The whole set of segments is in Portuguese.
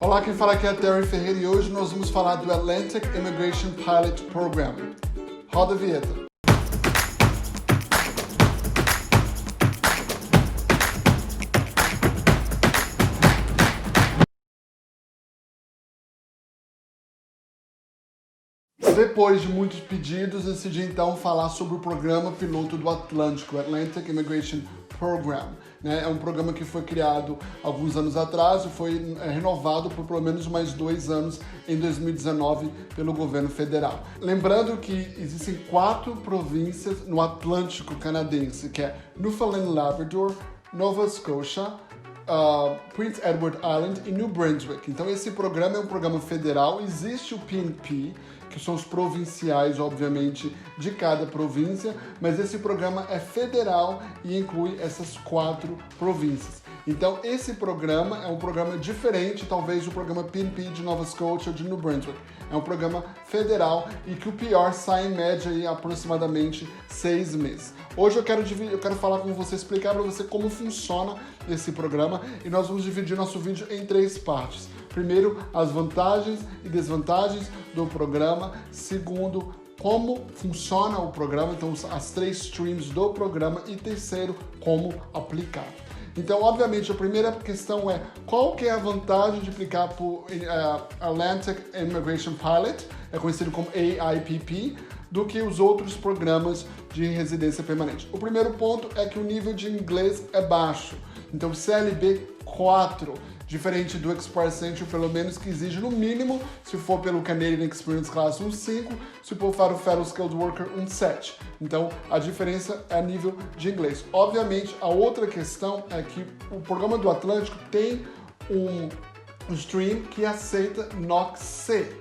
Olá, quem fala aqui é Terry Ferreira e hoje nós vamos falar do Atlantic Immigration Pilot Program. Roda a vinheta. Depois de muitos pedidos, decidi então falar sobre o programa piloto do Atlântico, o Atlantic Immigration Program. É um programa que foi criado alguns anos atrás e foi renovado por pelo menos mais 2 anos em 2019 pelo governo federal. Lembrando que existem 4 províncias no Atlântico canadense, que é Newfoundland, Labrador, Nova Scotia, Prince Edward Island e New Brunswick. Então esse programa é um programa federal, existe o PNP, que são os provinciais, obviamente, de cada província, mas esse programa é federal e inclui essas 4 províncias. Então esse programa é um programa diferente, talvez, do programa PNP de Nova Scotia ou de New Brunswick. É um programa federal e que o PR sai em média em aproximadamente 6 meses. Hoje eu quero falar com você, explicar para você como funciona esse programa e nós vamos dividir nosso vídeo em 3 partes. Primeiro, as vantagens e desvantagens do programa. Segundo, como funciona o programa, então as 3 streams do programa. E terceiro, como aplicar. Então, obviamente, a primeira questão é qual que é a vantagem de aplicar para o Atlantic Immigration Pilot, é conhecido como AIPP, do que os outros programas de residência permanente. O primeiro ponto é que o nível de inglês é baixo. Então, CLB 4, diferente do Express Entry, pelo menos, que exige no mínimo, se for pelo Canadian Experience Class, um 5, se for para o Federal Skilled Worker, um 7. Então, a diferença é a nível de inglês. Obviamente, a outra questão é que o programa do Atlântico tem um stream que aceita NOC C.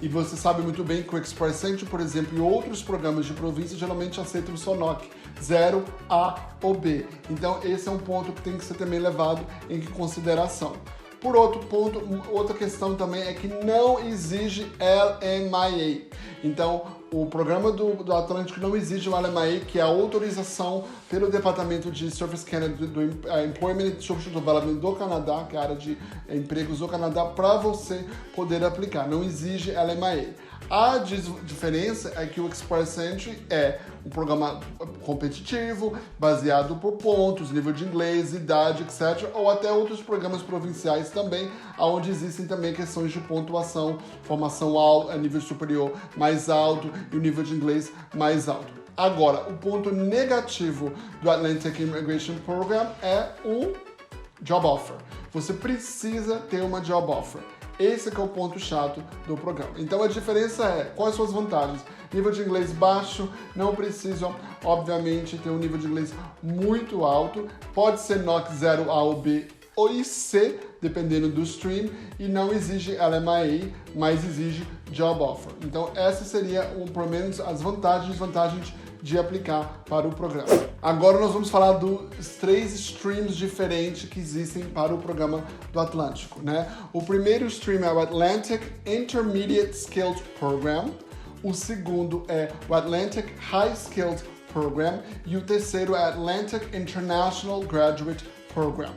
E você sabe muito bem que o Express Entry, por exemplo, e outros programas de província geralmente aceitam só NOC 0, A ou B. Então esse é um ponto que tem que ser também levado em consideração. Por outro ponto, outra questão também é que não exige LMIA. Então, o programa do Atlântico não exige o LMIA, que é a autorização pelo Departamento de Service Canada do Employment and Social Development do Canadá, que é a área de empregos do Canadá, para você poder aplicar. Não exige LMIA. A diferença é que o Express Entry é um programa competitivo, baseado por pontos, nível de inglês, idade, etc. Ou até outros programas provinciais também, onde existem também questões de pontuação, formação alta, nível superior mais alto e o nível de inglês mais alto. Agora, o ponto negativo do Atlantic Immigration Program é o job offer. Você precisa ter uma job offer. Esse que é o ponto chato do programa. Então a diferença é, quais são as vantagens? Nível de inglês baixo, não precisam, obviamente, ter um nível de inglês muito alto. Pode ser NOC 0, A ou B ou C, dependendo do stream, e não exige LMIA, mas exige job offer. Então essas seriam, pelo menos, as vantagens e desvantagens de aplicar para o programa. Agora nós vamos falar dos 3 streams diferentes que existem para o programa do Atlântico, né? O primeiro stream é o Atlantic Intermediate Skilled Program, o segundo é o Atlantic High Skilled Program e o terceiro é o Atlantic International Graduate Program.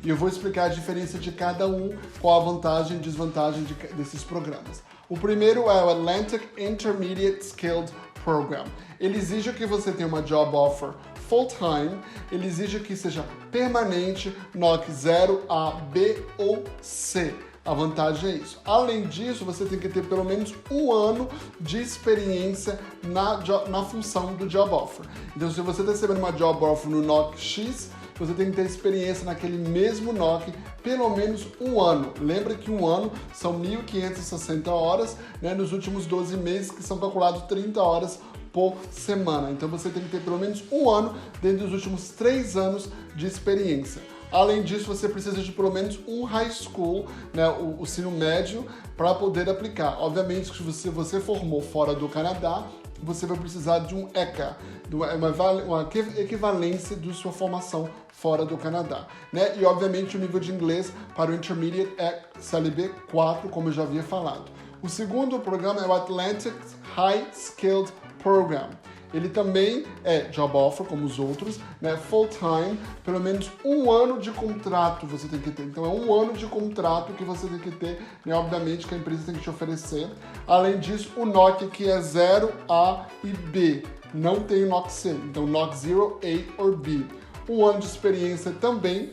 E eu vou explicar a diferença de cada um, qual a vantagem e desvantagem desses programas. O primeiro é o Atlantic Intermediate Skilled Program. Ele exige que você tenha uma job offer full-time, ele exige que seja permanente, NOC 0, A, B ou C. A vantagem é isso. Além disso, você tem que ter pelo menos 1 ano de experiência na função do job offer. Então, se você está recebendo uma job offer no NOC X, você tem que ter experiência naquele mesmo NOC pelo menos 1 ano. Lembra que 1 ano são 1.560 horas, né, nos últimos 12 meses, que são calculados 30 horas por semana. Então você tem que ter pelo menos 1 ano dentro dos últimos 3 anos de experiência. Além disso, você precisa de pelo menos um high school, né, o ensino médio, para poder aplicar. Obviamente, se você formou fora do Canadá, você vai precisar de um ECA, uma equivalência de sua formação fora do Canadá, né? E obviamente o nível de inglês para o Intermediate é CLB 4, como eu já havia falado. O segundo programa é o Atlantic High Skilled Program. Ele também é job offer, como os outros, né? Full time, pelo menos 1 ano de contrato você tem que ter. Então é 1 ano de contrato que você tem que ter, né? Obviamente que a empresa tem que te oferecer. Além disso, o NOC que é 0, A e B. Não tem o NOC C, então NOC 0, A ou B. 1 ano de experiência também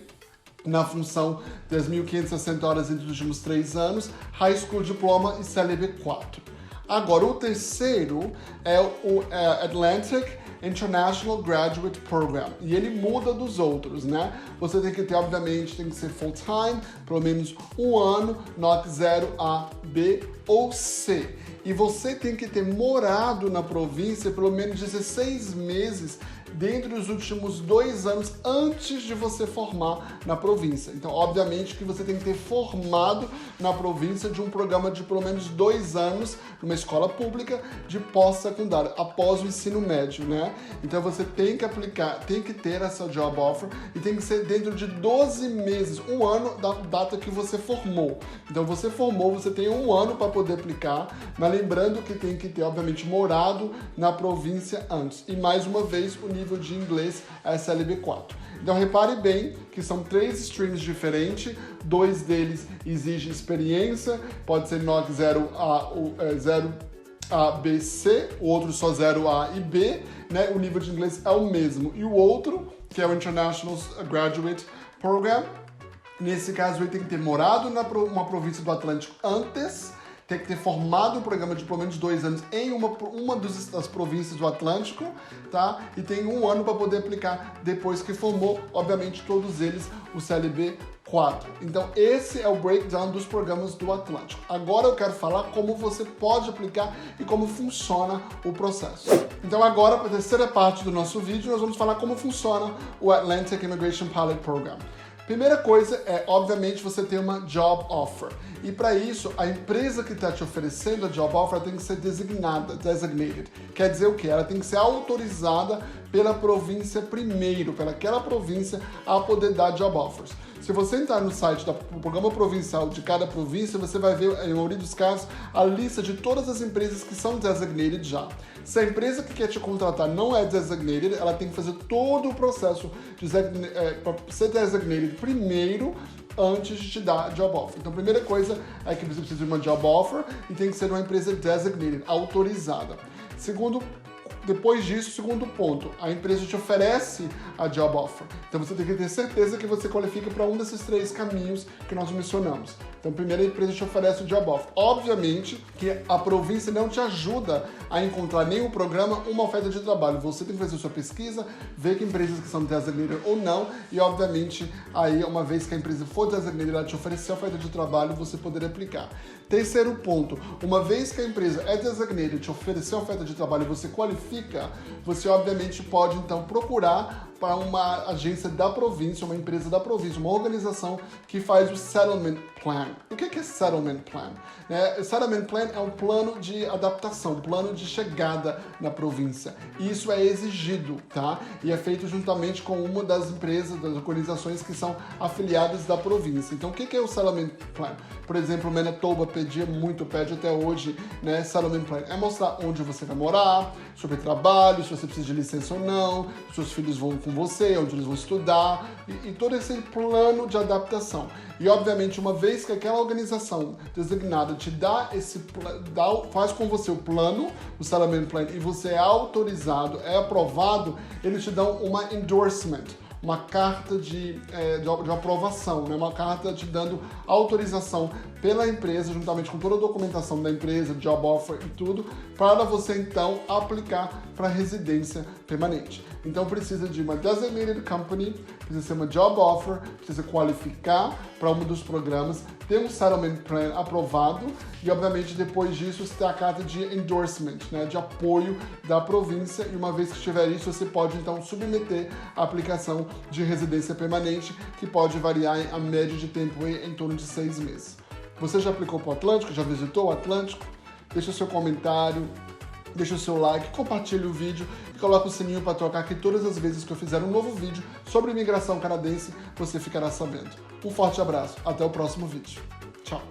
na função das 1.560 horas entre os últimos 3 anos, High School Diploma e CLB 4. Agora, o terceiro é o Atlantic International Graduate Program, e ele muda dos outros, né? Você tem que ter, obviamente, tem que ser full-time, pelo menos 1 ano, NOC 0, A, B ou C. E você tem que ter morado na província pelo menos 16 meses dentro dos últimos 2 anos antes de você formar na província. Então, obviamente que você tem que ter formado na província de um programa de pelo menos 2 anos numa escola pública de pós-secundário, após o ensino médio, né? Então, você tem que aplicar, tem que ter essa job offer e tem que ser dentro de 12 meses, 1 ano da data que você formou. Então, você formou, você tem 1 ano para poder aplicar, mas lembrando que tem que ter, obviamente, morado na província antes. E, mais uma vez, o nível de inglês é SLB 4. Então repare bem que são 3 streams diferentes, 2 deles exigem experiência, pode ser NOC 0A, B, C, o outro só 0A e B, né? O nível de inglês é o mesmo. E o outro, que é o International Graduate Program, nesse caso ele tem que ter morado numa província do Atlântico antes, tem que ter formado um programa de pelo menos 2 anos em uma das províncias do Atlântico, tá? E tem 1 ano para poder aplicar depois que formou, obviamente, todos eles o CLB 4. Então, esse é o breakdown dos programas do Atlântico. Agora eu quero falar como você pode aplicar e como funciona o processo. Então, agora, para a terceira parte do nosso vídeo, nós vamos falar como funciona o Atlantic Immigration Pilot Program. Primeira coisa é, obviamente, você ter uma job offer. E para isso, a empresa que está te oferecendo a job offer tem que ser designated. Quer dizer o quê? Ela tem que ser autorizada pela província primeiro, pelaquela província, a poder dar job offers. Se você entrar no site do programa provincial de cada província, você vai ver, em maioria dos casos, a lista de todas as empresas que são designated já. Se a empresa que quer te contratar não é designated, ela tem que fazer todo o processo para ser designated primeiro, antes de te dar job offer. Então, a primeira coisa é que você precisa de uma job offer e tem que ser uma empresa designated, autorizada. Depois disso, segundo ponto, a empresa te oferece a job offer. Então você tem que ter certeza que você qualifica para um desses 3 caminhos que nós mencionamos. Então, primeiro a empresa te oferece o job offer. Obviamente que a província não te ajuda a encontrar nem o programa, uma oferta de trabalho. Você tem que fazer sua pesquisa, ver que empresas que são designated ou não, e obviamente aí, uma vez que a empresa for designated, ela te oferecer a oferta de trabalho, você poder aplicar. Terceiro ponto, uma vez que a empresa é designated, te oferecer a oferta de trabalho e você qualifica, você obviamente pode então procurar para uma agência da província, uma empresa da província, uma organização que faz o Settlement Plan. O que é Settlement Plan? Settlement Plan é um plano de adaptação, um plano de chegada na província. Isso é exigido, tá? E é feito juntamente com uma das empresas, das organizações que são afiliadas da província. Então, o que é o Settlement Plan? Por exemplo, Manitoba pede até hoje, né? Settlement Plan é mostrar onde você vai morar, sobre trabalho, se você precisa de licença ou não, se seus filhos vão com você, onde eles vão estudar, e todo esse plano de adaptação. E, obviamente, uma vez que aquela organização designada te dá faz com você o plano, o Settlement Plan, e você é autorizado, é aprovado, eles te dão uma endorsement, uma carta de aprovação, né? Uma carta te dando autorização pela empresa, juntamente com toda a documentação da empresa, job offer e tudo, para você então aplicar para residência permanente. Então precisa de uma designated company, precisa ser uma job offer, precisa qualificar para um dos programas, ter um settlement plan aprovado e, obviamente, depois disso, você tem a carta de endorsement, né, de apoio da província, e uma vez que tiver isso, você pode então submeter a aplicação de residência permanente, que pode variar a média de tempo em torno de 6 meses. Você já aplicou para o Atlântico? Já visitou o Atlântico? Deixa o seu comentário, deixa o seu like, compartilhe o vídeo e coloque o sininho para trocar, que todas as vezes que eu fizer um novo vídeo sobre imigração canadense, você ficará sabendo. Um forte abraço, até o próximo vídeo. Tchau!